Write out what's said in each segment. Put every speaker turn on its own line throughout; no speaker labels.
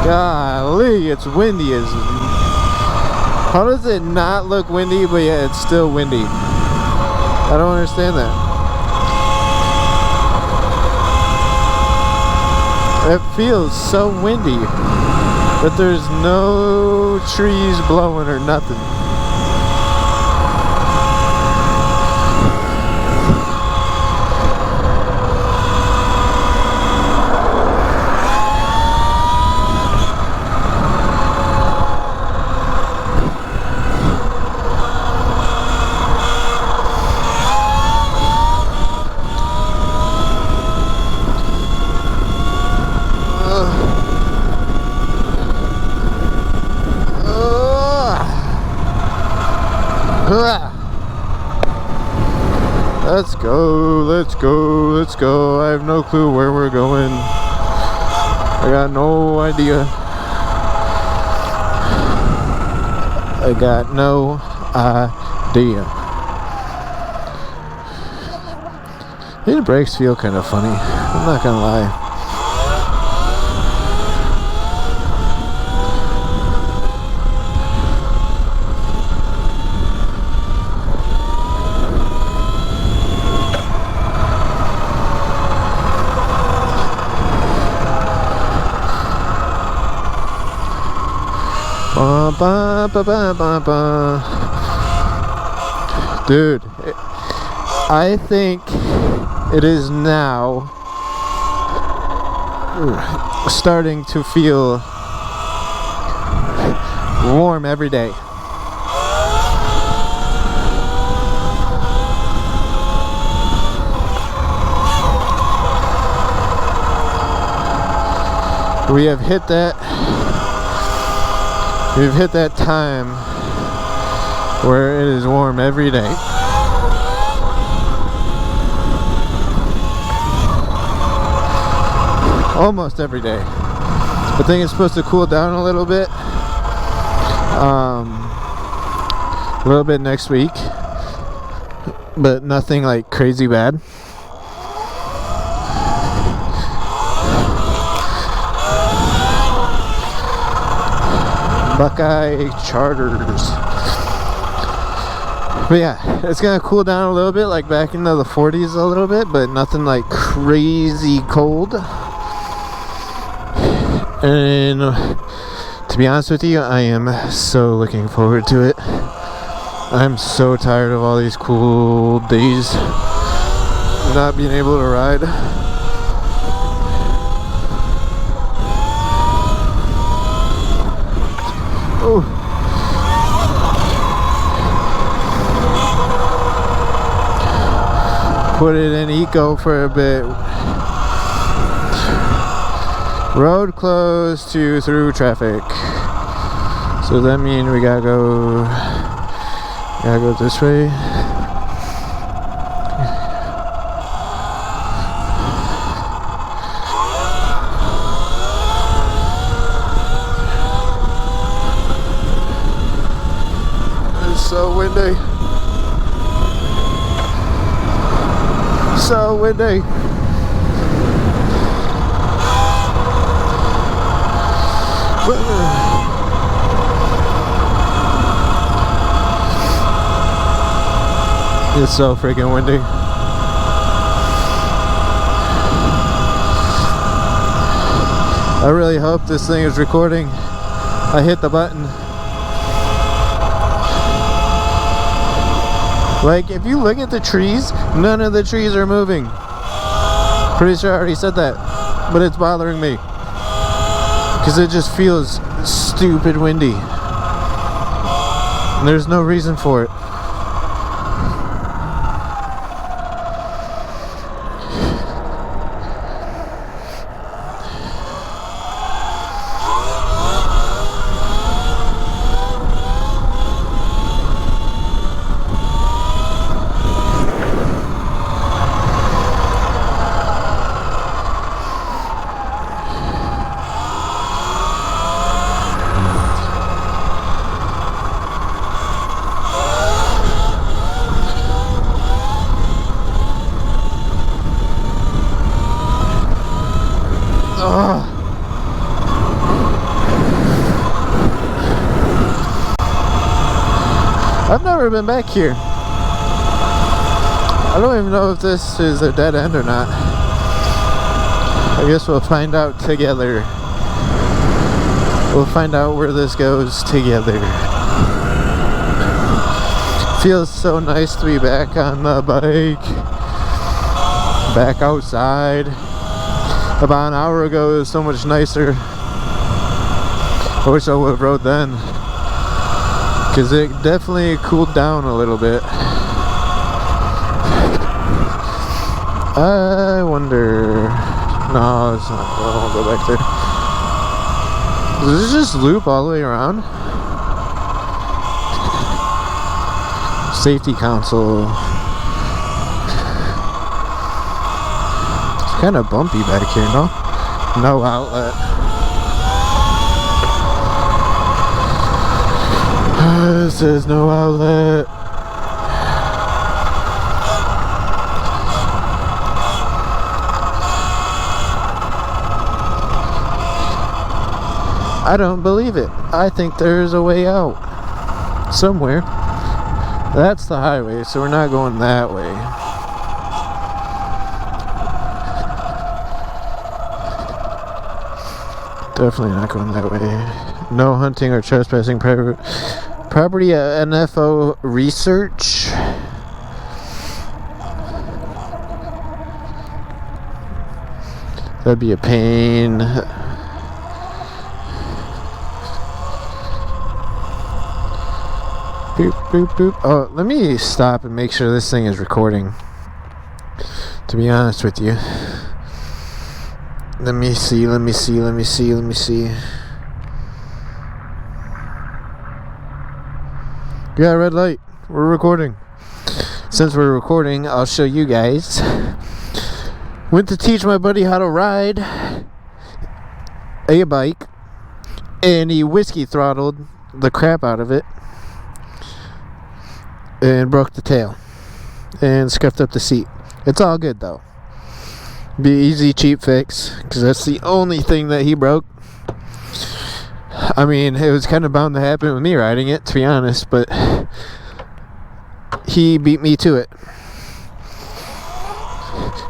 Golly, it's windy as... How does it not look windy, but yet it's still windy? I don't understand that. It feels so windy, but there's no trees blowing or nothing. Let's go, let's go, let's go. I have no clue where we're going. I got no idea. I got no idea. These brakes feel kind of funny. I'm not gonna lie. Ba, ba, ba, ba, ba. Dude, I think it is now starting to feel warm every day. We have hit that. We've hit that time where it is warm every day. Almost every day. I think it's supposed to cool down a little bit. A little bit next week. But nothing like crazy bad. Buckeye Charters. But yeah, it's gonna cool down a little bit, like back into the 40s a little bit, but nothing like crazy cold. And to be honest with you, I am so looking forward to it. I'm so tired of all these cool days not being able to ride. Oh. Put it in eco for a bit. Road closed to through traffic. So that means we gotta go this way. So windy. So windy. It's so freaking windy. I really hope this thing is recording. I hit the button. Like, if you look at the trees, none of the trees are moving. Pretty sure I already said that, but it's bothering me because it just feels stupid windy. And there's no reason for it. I've never been back here. I don't even know if this is a dead end or not. I guess we'll find out together. We'll find out where this goes together. Feels so nice to be back on the bike. Back outside. About an hour ago it was so much nicer. I wish I would have rode then. Because it definitely cooled down a little bit. I wonder... No, it's not. I won't go back there. Does this just loop all the way around? Safety console. It's kind of bumpy back here, no? No outlet. It says no outlet. I don't believe it. I think there's a way out. Somewhere. That's the highway, so we're not going that way. Definitely not going that way. No hunting or trespassing property at NFO research. That'd be a pain. Boop, boop, boop. Oh, let me stop and make sure this thing is recording. To be honest with you. Let me see. Yeah, red light. We're recording. Since we're recording, I'll show you guys. Went to teach my buddy how to ride a bike, and he whiskey throttled the crap out of it and broke the tail and scuffed up the seat. It's all good though. Be easy, cheap fix, because that's the only thing that he broke. I mean, it was kind of bound to happen with me riding it, to be honest, but he beat me to it.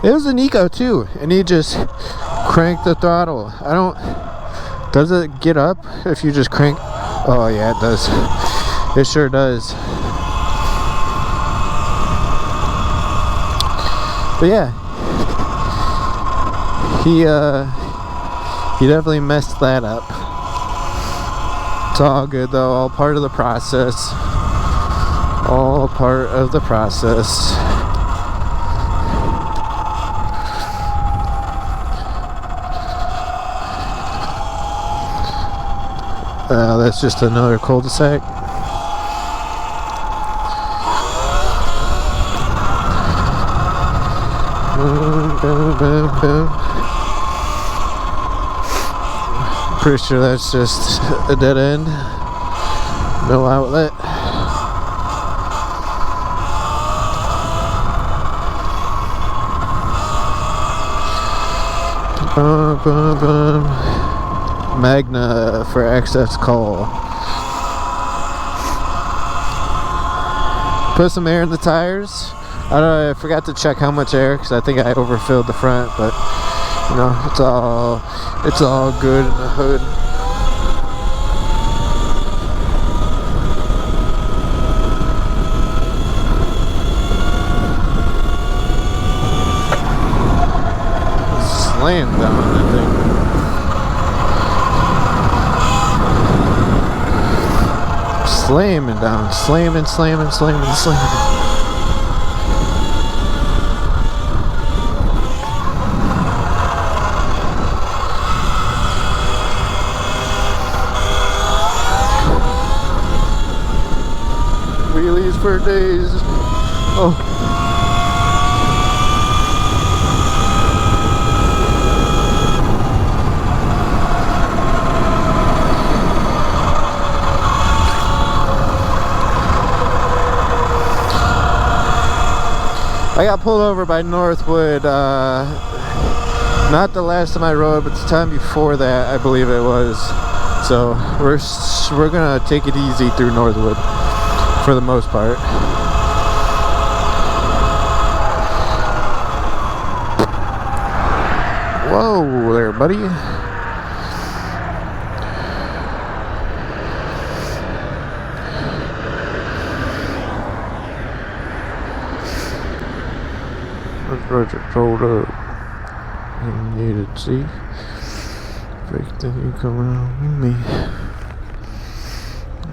It was an Eco too, and he just cranked the throttle. Does it get up if you just crank? Oh yeah, it does. It sure does. But yeah, he definitely messed that up. It's all good though, all part of the process. All part of the process. That's just another cul-de-sac. Pretty sure that's just a dead end. No outlet. Bum, bum, bum. Magna for access call. Put some air in the tires. I forgot to check how much air because I think I overfilled the front, but you know, it's all good in the hood. Slammed down on that thing. Slamming down, slamming. Wheelies for days. Oh. I got pulled over by Northwood, not the last time I rode, but the time before that, I believe it was. So we're gonna take it easy through Northwood for the most part. Whoa there, buddy. Let's Roger rolled up. You need to see. Freak that you come around with me.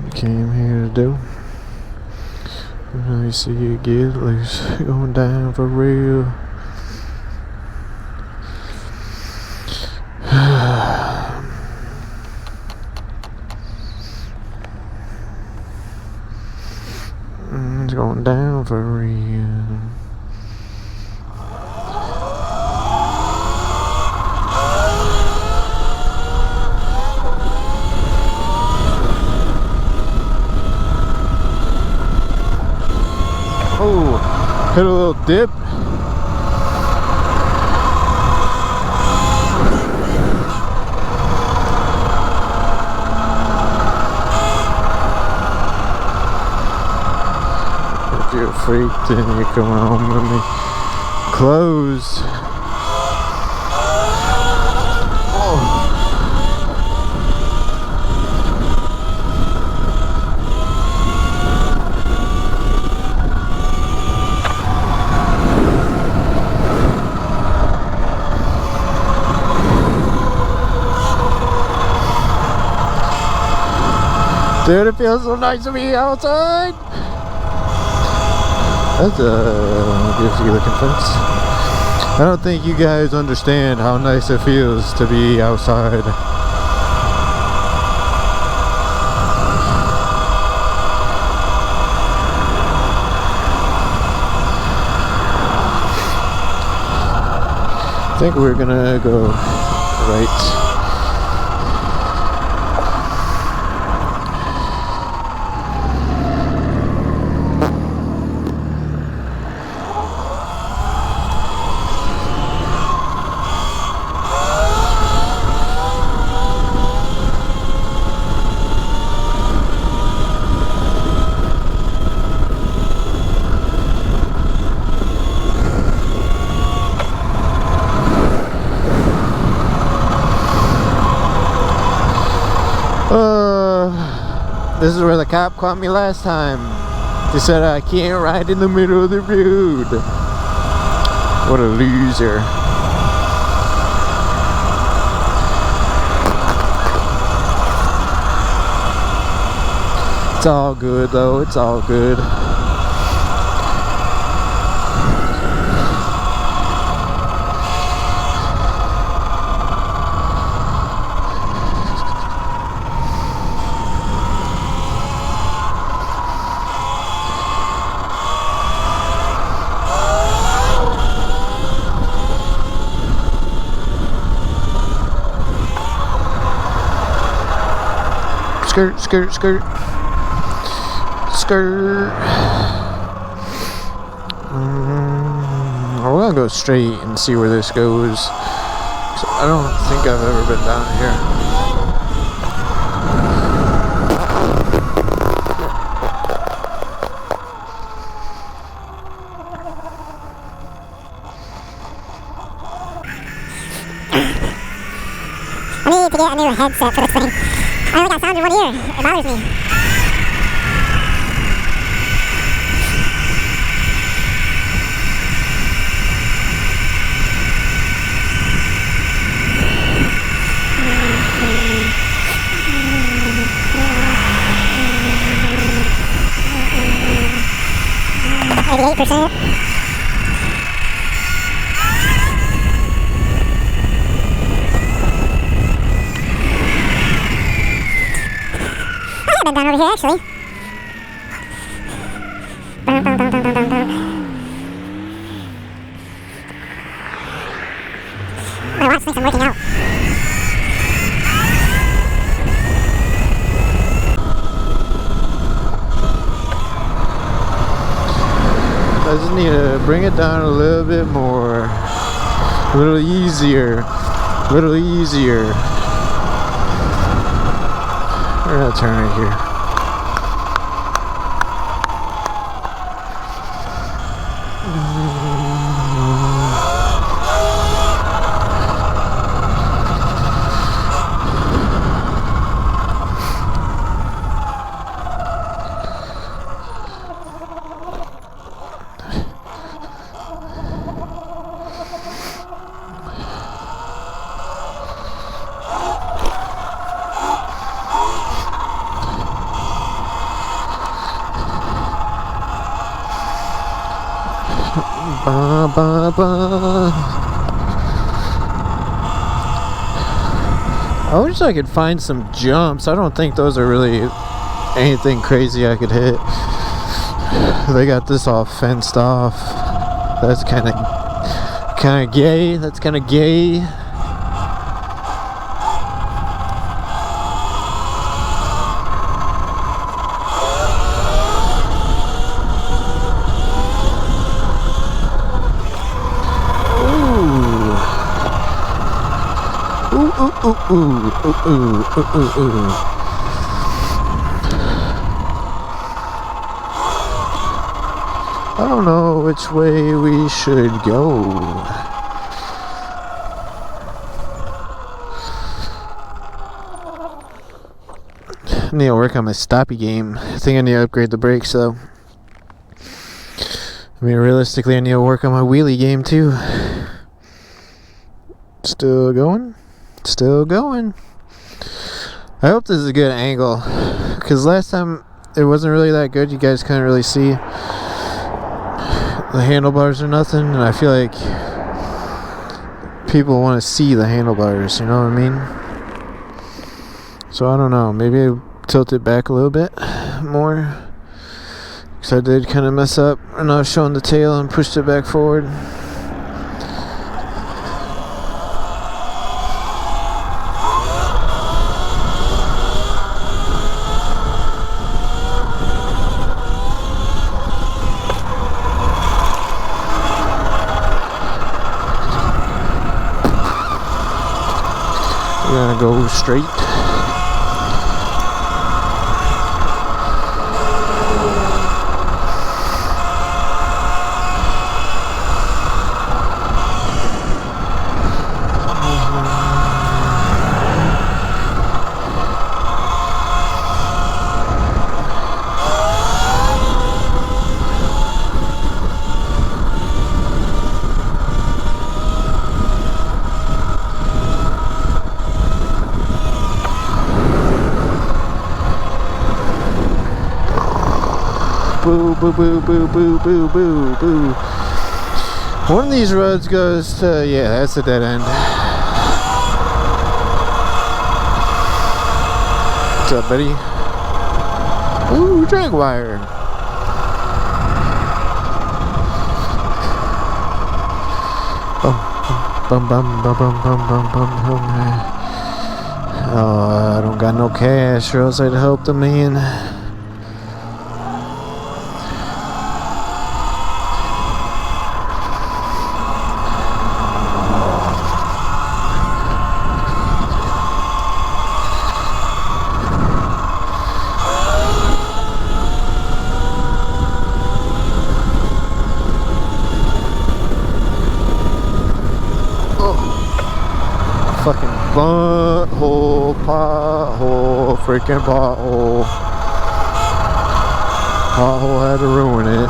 You came here to do. When I see you get loose, going down for real. It's going down for real. Oh, hit a little dip. If you're a freak, then you come home with me. Closed. Dude, it feels so nice to be outside. That's a goofy looking fence. I don't think you guys understand how nice it feels to be outside. I think we're gonna go right. This is where the cop caught me last time. They said I can't ride in the middle of the road. What a loser. It's all good though, it's all good. Skirt, skirt, skirt. Skirt. We're gonna go straight and see where this goes. So I don't think I've ever been down here.
I need to get a new headset for this thing. I only got sound in one ear. It bothers me. %. I haven't been down over here actually. My watch thinks I'm working out.
I just need to bring it down a little bit more. A little easier. A little easier. We're gonna turn right here. Ba, ba, ba. I wish I could find some jumps. I don't think those are really anything crazy I could hit. They got this all fenced off. That's kind of gay. That's kind of gay. Ooh. I don't know which way we should go. I need to work on my stoppy game. I think I need to upgrade the brakes though. I mean, realistically, I need to work on my wheelie game too. Still going? Still going. I hope this is a good angle, because last time it wasn't really that good. You guys couldn't really see the handlebars or nothing, and I feel like people want to see the handlebars, you know what I mean? So I don't know, maybe I tilt it back a little bit more, because I did kind of mess up and I was showing the tail and pushed it back forward. We're gonna go straight. Boo, boo, boo, boo, boo, boo, boo, boo. One of these roads goes to, yeah, that's a dead end. What's up, buddy? Ooh, drag wire. Bum, bum, bum, bum, bum, bum, bum, bum. Oh, I don't got no cash, or else I'd help the man. Fucking butthole, pothole, freaking pothole. Pothole had to ruin it.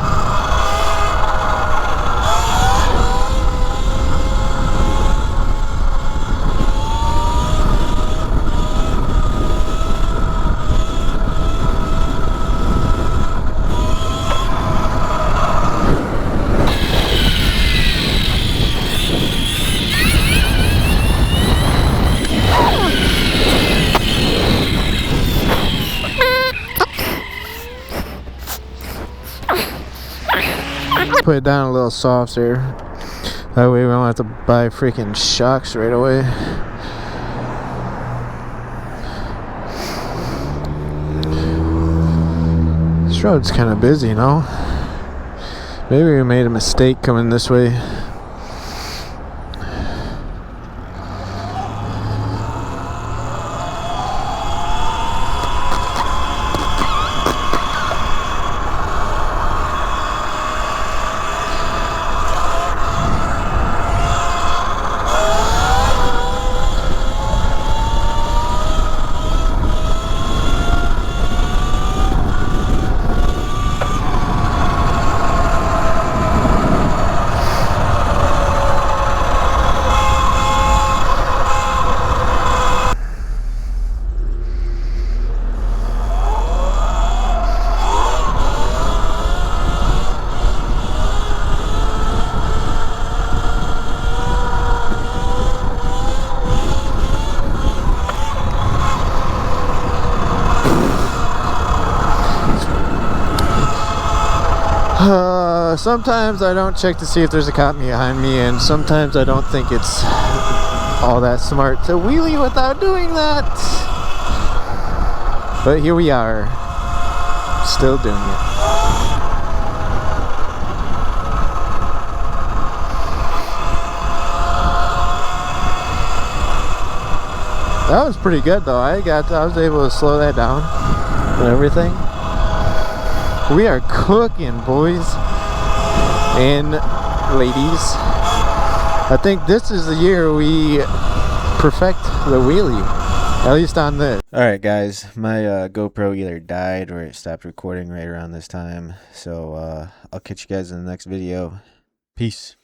Put it down a little softer. That way we don't have to buy freaking shocks right away. This road's kind of busy, you know? Maybe we made a mistake coming this way. Sometimes I don't check to see if there's a cop behind me, and sometimes I don't think it's all that smart to wheelie without doing that. But here we are, still doing it. That was pretty good though. I was able to slow that down and everything. We are cooking, boys and ladies. I think this is the year we perfect the wheelie, at least on this. Alright guys, my GoPro either died or it stopped recording right around this time. So I'll catch you guys in the next video. Peace.